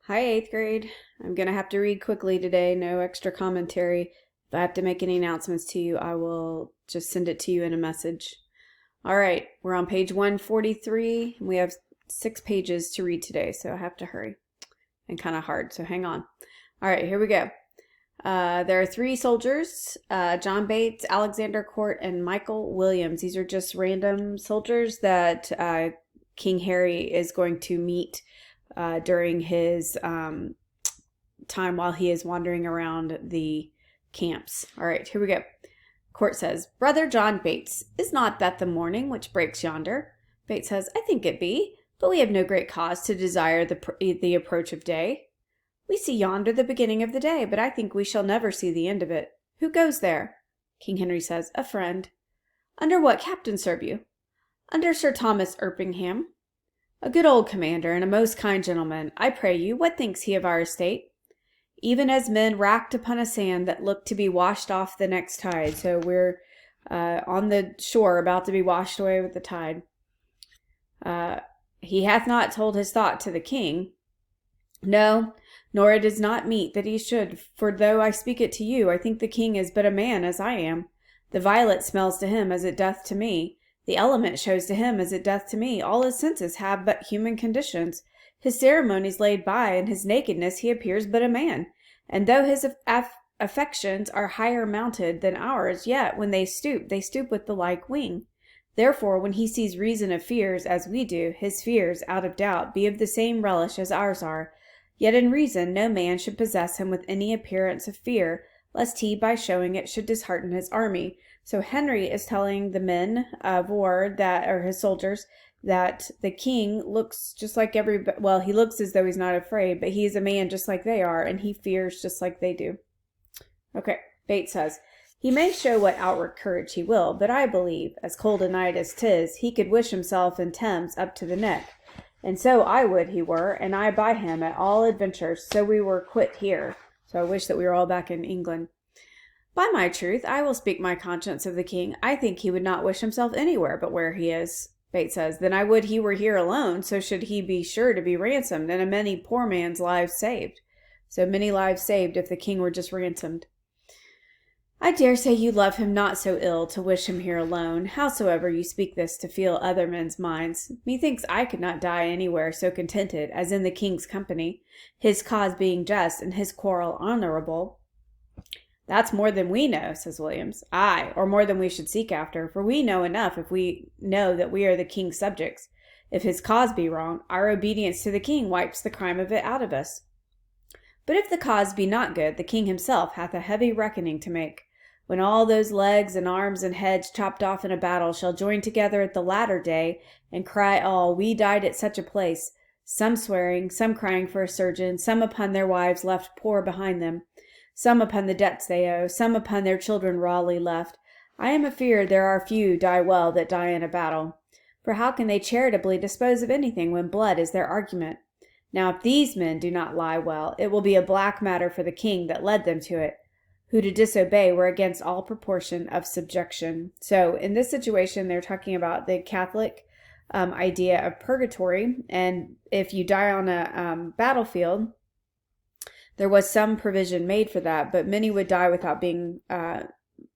Hi, 8th grade. I'm going to have to read quickly today, no extra commentary. If I have to make any announcements to you, I will just send it to you in a message. All right, we're on page 143, and we have 6 pages to read today, so I have to hurry. And kind of hard, so hang on. All right, here we go. There are 3 soldiers, John Bates, Alexander Court, and Michael Williams. These are just random soldiers that King Harry is going to meet during his time while he is wandering around the camps. All right, here we go. Court says, Brother John Bates, is not that the morning which breaks yonder? Bates says, I think it be, but we have no great cause to desire the approach of day. We see yonder the beginning of the day, but I think we shall never see the end of it. Who goes there? King Henry says, a friend. Under what captain serve you? Under Sir Thomas Erpingham. A good old commander, and a most kind gentleman. I pray you, what thinks he of our estate? Even as men racked upon a sand that looked to be washed off the next tide. So we're on the shore, about to be washed away with the tide. He hath not told his thought to the king. No, nor it is not meet that he should, for though I speak it to you, I think the king is but a man as I am. The violet smells to him as it doth to me. The element shows to him as it doth to me. All his senses have but human conditions. His ceremonies laid by, and his nakedness he appears but a man. And though his affections are higher mounted than ours, yet when they stoop with the like wing. Therefore, when he sees reason of fears, as we do, his fears, out of doubt, be of the same relish as ours are. Yet in reason no man should possess him with any appearance of fear, lest he by showing it should dishearten his army. So Henry is telling the men of war or his soldiers, that the king looks just like he looks as though he's not afraid, but he's a man just like they are, and he fears just like they do. Okay, Bates says, he may show what outward courage he will, but I believe, as cold a night as 'tis, he could wish himself in Thames up to the neck. And so I would he were, and I by him at all adventures, so we were quit here. So I wish that we were all back in England. By my truth, I will speak my conscience of the king. I think he would not wish himself anywhere but where he is. Bates says, then I would he were here alone, so should he be sure to be ransomed, and a many poor man's lives saved. So many lives saved if the king were just ransomed. I dare say you love him not so ill to wish him here alone. Howsoever you speak this to feel other men's minds. Methinks I could not die anywhere so contented as in the king's company, his cause being just and his quarrel honourable. That's more than we know, says Williams. Aye, or more than we should seek after, for we know enough if we know that we are the king's subjects. If his cause be wrong, our obedience to the king wipes the crime of it out of us. But if the cause be not good, the king himself hath a heavy reckoning to make. When all those legs and arms and heads chopped off in a battle shall join together at the latter day, and cry all, we died at such a place, some swearing, some crying for a surgeon, some upon their wives left poor behind them, some upon the debts they owe, some upon their children rawly left, I am afeard there are few die well that die in a battle. For how can they charitably dispose of anything when blood is their argument? Now if these men do not lie well, it will be a black matter for the king that led them to it, who to disobey were against all proportion of subjection. So in this situation, they're talking about the Catholic idea of purgatory. And if you die on a battlefield, there was some provision made for that, but many would die without being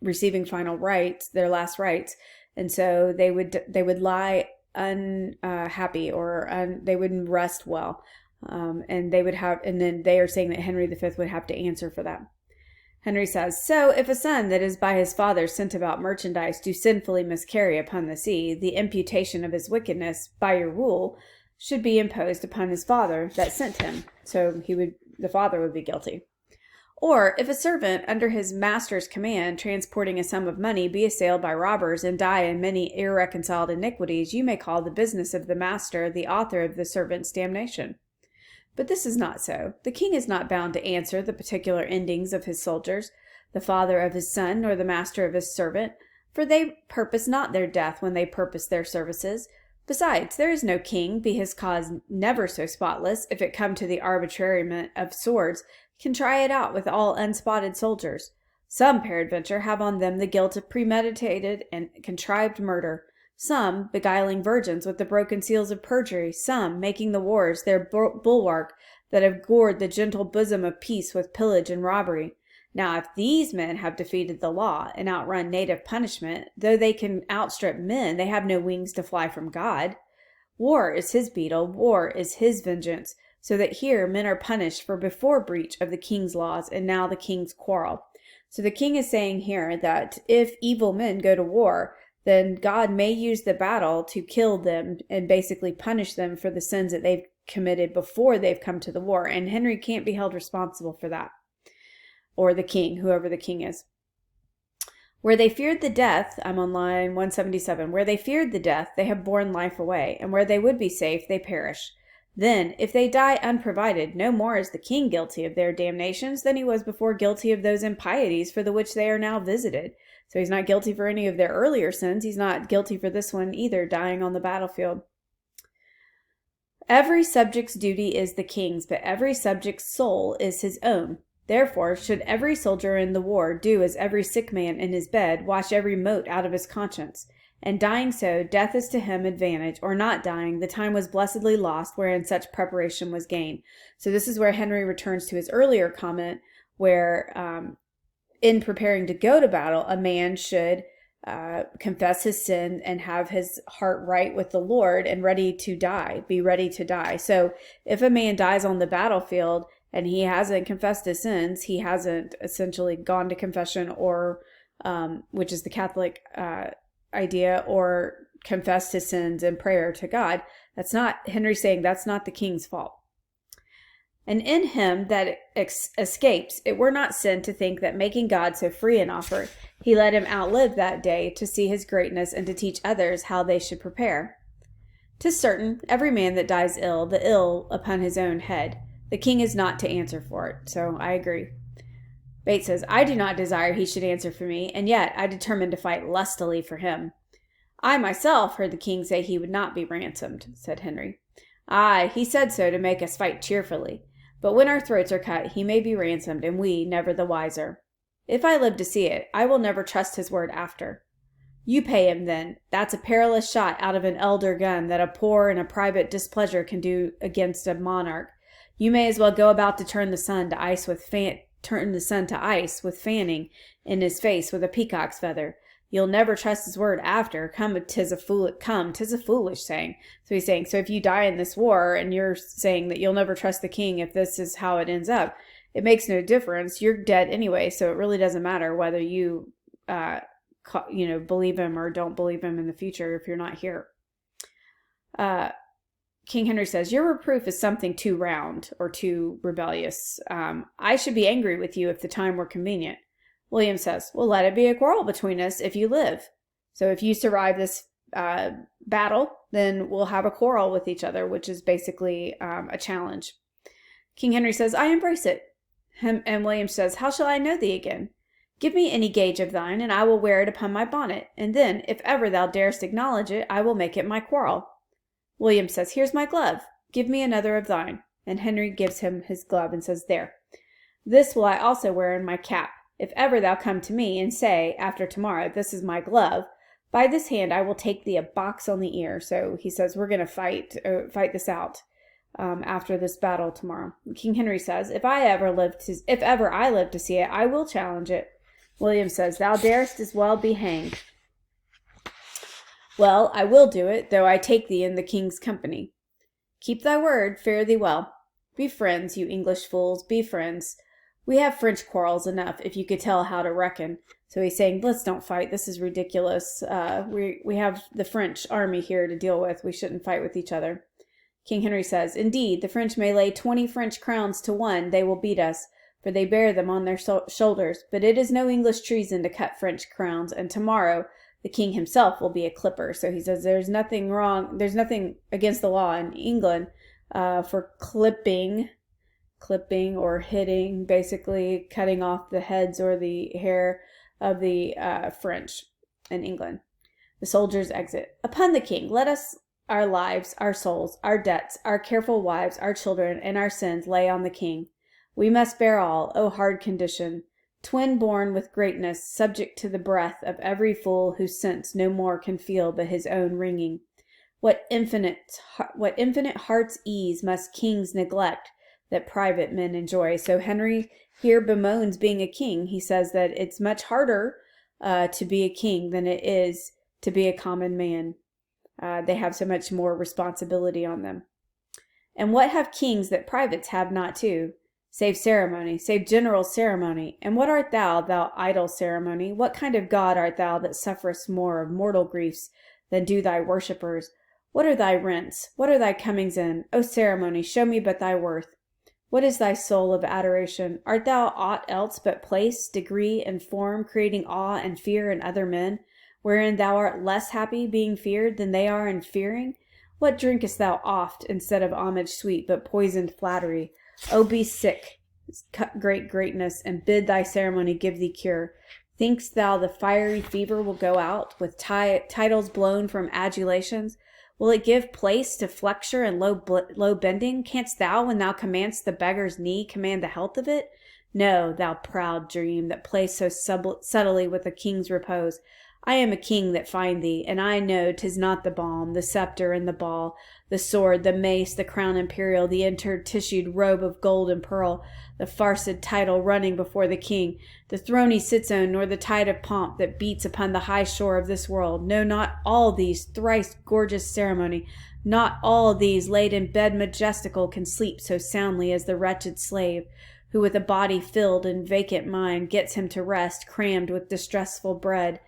receiving final rites, their last rites. And so they would lie unhappy, or they wouldn't rest well. And then they are saying that Henry V would have to answer for that. Henry says, so if a son that is by his father sent about merchandise do sinfully miscarry upon the sea, the imputation of his wickedness, by your rule, should be imposed upon his father that sent him. So the father would be guilty. Or if a servant under his master's command, transporting a sum of money, be assailed by robbers and die in many irreconciled iniquities, you may call the business of the master the author of the servant's damnation. But this is not so. The king is not bound to answer the particular endings of his soldiers, the father of his son, nor the master of his servant, for they purpose not their death when they purpose their services. Besides, there is no king, be his cause never so spotless, if it come to the arbitrariment of swords, can try it out with all unspotted soldiers. Some, peradventure, have on them the guilt of premeditated and contrived murder. Some, beguiling virgins with the broken seals of perjury. Some, making the wars their bulwark that have gored the gentle bosom of peace with pillage and robbery. Now, if these men have defeated the law and outrun native punishment, though they can outstrip men, they have no wings to fly from God. War is his beetle, war is his vengeance, so that here men are punished for before breach of the king's laws, and now the king's quarrel. So the king is saying here that if evil men go to war, then God may use the battle to kill them and basically punish them for the sins that they've committed before they've come to the war. And Henry can't be held responsible for that. Or the king, whoever the king is. Where they feared the death, I'm on line 177. Where they feared the death, they have borne life away. And where they would be safe, they perish. Then, if they die unprovided, no more is the king guilty of their damnations than he was before guilty of those impieties for the which they are now visited. So he's not guilty for any of their earlier sins. He's not guilty for this one either, dying on the battlefield. Every subject's duty is the king's, but every subject's soul is his own. Therefore, should every soldier in the war do as every sick man in his bed, wash every mote out of his conscience. And dying so, death is to him advantage, or not dying, the time was blessedly lost wherein such preparation was gained. So this is where Henry returns to his earlier comment, where in preparing to go to battle, a man should confess his sin and have his heart right with the Lord and ready to die, be ready to die. So if a man dies on the battlefield and he hasn't confessed his sins, he hasn't essentially gone to confession or, which is the Catholic idea, or confessed his sins in prayer to God, that's not, Henry's saying that's not the king's fault. And in him that escapes, it were not sin to think that making God so free an offer, he let him outlive that day to see his greatness and to teach others how they should prepare. 'Tis certain, every man that dies ill, the ill upon his own head. The king is not to answer for it. So I agree. Bates says, I do not desire he should answer for me, and yet I determined to fight lustily for him. I myself heard the king say he would not be ransomed, said Henry. Aye, he said so to make us fight cheerfully. But when our throats are cut, he may be ransomed, and we never the wiser. If I live to see it, I will never trust his word after. You pay him, then. That's a perilous shot out of an elder gun that a poor and a private displeasure can do against a monarch. You may as well go about to turn the sun to ice with fanning in his face with a peacock's feather. You'll never trust his word after. 'Tis a foolish saying. So he's saying, so if you die in this war and you're saying that you'll never trust the king if this is how it ends up, it makes no difference. You're dead anyway, so it really doesn't matter whether you, believe him or don't believe him in the future if you're not here. King Henry says, your reproof is something too round or too rebellious. I should be angry with you if the time were convenient. William says, well, let it be a quarrel between us if you live. So if you survive this battle, then we'll have a quarrel with each other, which is basically a challenge. King Henry says, I embrace it. And William says, how shall I know thee again? Give me any gage of thine, and I will wear it upon my bonnet. And then, if ever thou darest acknowledge it, I will make it my quarrel. William says, here's my glove. Give me another of thine. And Henry gives him his glove and says, there. This will I also wear in my cap. If ever thou come to me and say, after tomorrow, this is my glove, by this hand I will take thee a box on the ear. So he says, we're going to fight this out after this battle tomorrow. King Henry says, if ever I live to see it, I will challenge it. William says, thou darest as well be hanged. Well, I will do it, though I take thee in the king's company. Keep thy word, fare thee well. Be friends, you English fools, be friends. We have French quarrels enough, if you could tell how to reckon. So he's saying, let's don't fight. This is ridiculous. We have the French army here to deal with. We shouldn't fight with each other. King Henry says, indeed, the French may lay 20 French crowns to one, they will beat us, for they bear them on their shoulders. But it is no English treason to cut French crowns, and tomorrow the king himself will be a clipper. So he says there's nothing against the law in England for clipping or hitting, basically cutting off the heads or the hair of the French in England. The soldiers exit. Upon the king, let us our lives, our souls, our debts, our careful wives, our children, and our sins lay on the king. We must bear all, O hard condition, twin born with greatness, subject to the breath of every fool whose sense no more can feel but his own wringing. What infinite heart's ease must kings neglect, that private men enjoy. So Henry here bemoans being a king. He says that it's much harder to be a king than it is to be a common man. They have so much more responsibility on them. And what have kings that privates have not too? Save ceremony, save general ceremony. And what art thou, thou idle ceremony? What kind of God art thou that sufferest more of mortal griefs than do thy worshippers? What are thy rents? What are thy comings in? O ceremony, show me but thy worth. What is thy soul of adoration? Art thou aught else but place, degree, and form, creating awe and fear in other men, wherein thou art less happy being feared than they are in fearing? What drinkest thou oft instead of homage sweet, but poisoned flattery? O be sick, greatness, and bid thy ceremony give thee cure. Think'st thou the fiery fever will go out, with titles blown from adulations? Will it give place to flexure and low bending? Canst thou, when thou command'st the beggar's knee, command the health of it? No, thou proud dream, that plays so subtly with a king's repose. I am a king that find thee, and I know 'tis not the balm, the scepter and the ball, the sword, the mace, the crown imperial, the intertissued robe of gold and pearl, the farced title running before the king, the throne he sits on, nor the tide of pomp that beats upon the high shore of this world. No, not all these thrice gorgeous ceremony, not all these laid in bed majestical can sleep so soundly as the wretched slave, who with a body filled and vacant mind gets him to rest, crammed with distressful bread.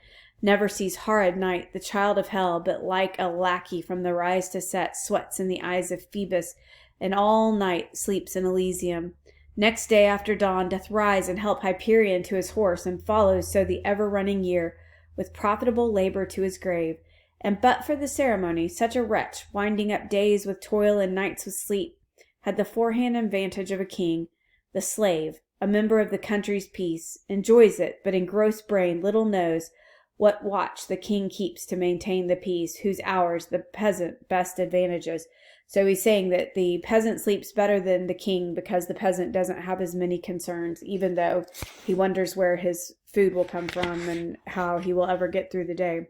Never sees horrid night, the child of hell, but like a lackey from the rise to set, sweats in the eyes of Phoebus, and all night sleeps in Elysium. Next day after dawn doth rise and help Hyperion to his horse, and follows so the ever-running year, with profitable labor to his grave. And but for the ceremony, such a wretch, winding up days with toil and nights with sleep, had the forehand advantage of a king. The slave, a member of the country's peace, enjoys it, but in gross brain little knows what watch the king keeps to maintain the peace, whose hours the peasant best advantages. So he's saying that the peasant sleeps better than the king because the peasant doesn't have as many concerns, even though he wonders where his food will come from and how he will ever get through the day.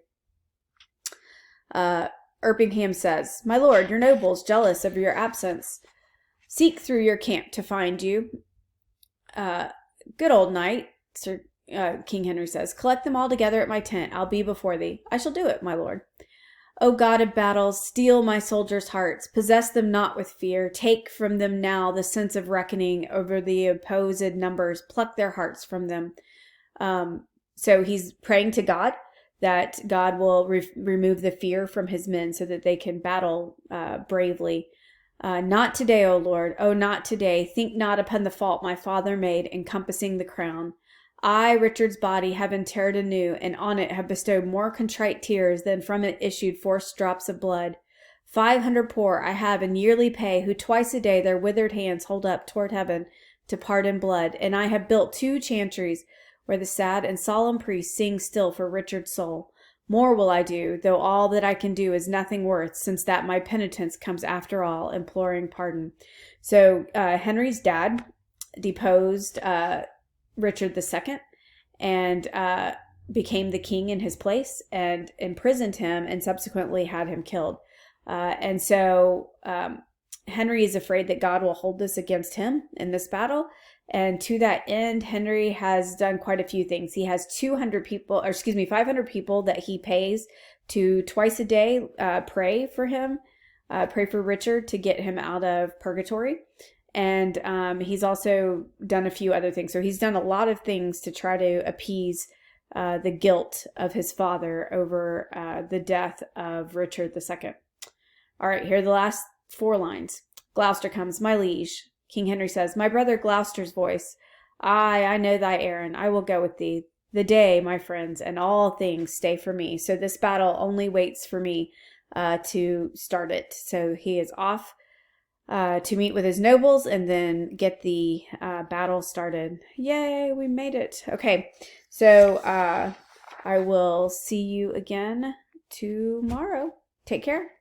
Erpingham says, My lord, your nobles, jealous of your absence, seek through your camp to find you. Good old knight, Sir King Henry says, collect them all together at my tent. I'll be before thee. I shall do it, my lord. O God of battles, steel my soldiers' hearts. Possess them not with fear. Take from them now the sense of reckoning over the opposed numbers. Pluck their hearts from them. So he's praying to God that God will remove the fear from his men so that they can battle bravely. Not today, O Lord. Oh, not today. Think not upon the fault my father made, encompassing the crown. I, Richard's body, have interred anew, and on it have bestowed more contrite tears than from it issued forced drops of blood. 500 poor I have in yearly pay, who twice a day their withered hands hold up toward heaven to pardon blood, and I have built 2 chantries, where the sad and solemn priest sings still for Richard's soul. More will I do, though all that I can do is nothing worth, since that my penitence comes after all, imploring pardon. So Henry's dad deposed Richard II and became the king in his place and imprisoned him and subsequently had him killed. And so Henry is afraid that God will hold this against him in this battle. And to that end, Henry has done quite a few things. He has 500 people that he pays to twice a day pray for him, pray for Richard to get him out of purgatory. And he's also done a few other things. So he's done a lot of things to try to appease the guilt of his father over the death of Richard II. All right, here are the last 4 lines. Gloucester comes, my liege. King Henry says, my brother Gloucester's voice. Aye, I know thy errand. I will go with thee. The day, my friends, and all things stay for me. So this battle only waits for me to start it. So he is off to meet with his nobles and then get the battle started. Yay, we made it. Okay, so I will see you again tomorrow. Take care.